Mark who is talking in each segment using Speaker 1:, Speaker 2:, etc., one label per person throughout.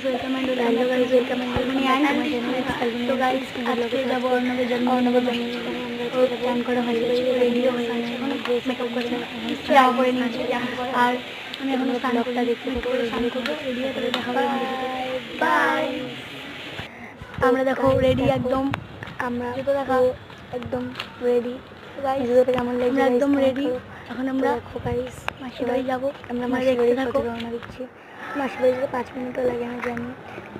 Speaker 1: Welcome and তো guys আজকে যাবো অর্ণবের জন্মদিন প্ল্যান করা হয়ে গেছে, রেডিও হয়ে গেছে, এখন মেকআপ করে জামা পরে নিয়েছি। আর আমি এখন ব্লগটা দেখতে স্নান করবো, রেডি হয়ে তাহলে দেখা হবে। বাই। আমরা দেখো রেডি একদম, আমরা জুতো দেখা একদম রেডি। জুতোটা কেমন লাগছে? একদম রেডি। এখন আমরা গাইস মাসির বাড়ি যাবো। আমরা মাসির বাড়ি থেকে রওনা দিচ্ছি। মাসির বাড়ি যেতে 5 মিনিটও লাগে না জানি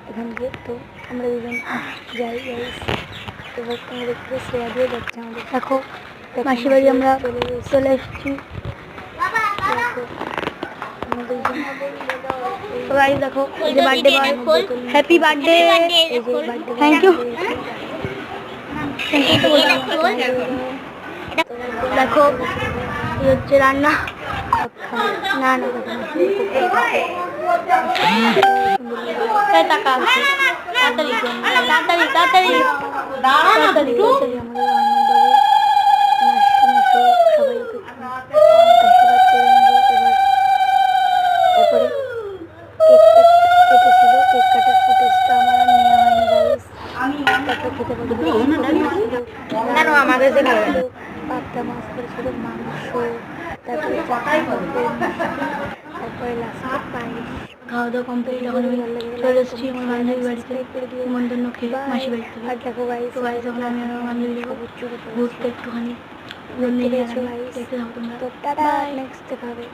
Speaker 1: এখান থেকে। তো আমরা দুজন যাই গাইস। এবার তোমরা দেখতে শ্রেয়া দিয়ে যাচ্ছে আমাদের। দেখো মাসির বাড়ি আমরা চলে এসেছি। গাইস দেখো এই যে birthday boy, happy birthday, thank you. দেখো এই হচ্ছে রান্না। না না তাড়াতাড়ি তাড়াতাড়ি তাড়াতাড়ি তাড়াতাড়ি পাবদা মাছ করেছিল, মাংস, তারপরে তারপরে লাস্টে পায়েস। খাওয়া দাওয়া কমপ্লিট। এখন আমি চলে এসেছি আমার বান্ধবীর বাড়িতে নিমন্ত্রণ খেয়ে, মাসি বাড়ি থেকে। আর দেখো গাইস, এখন আমি আমার বান্ধবী যাবো ঘুরতে একটুখানি। দেখতে থাকো তোমরা। টাটা, নেক্সট দেখা হবে।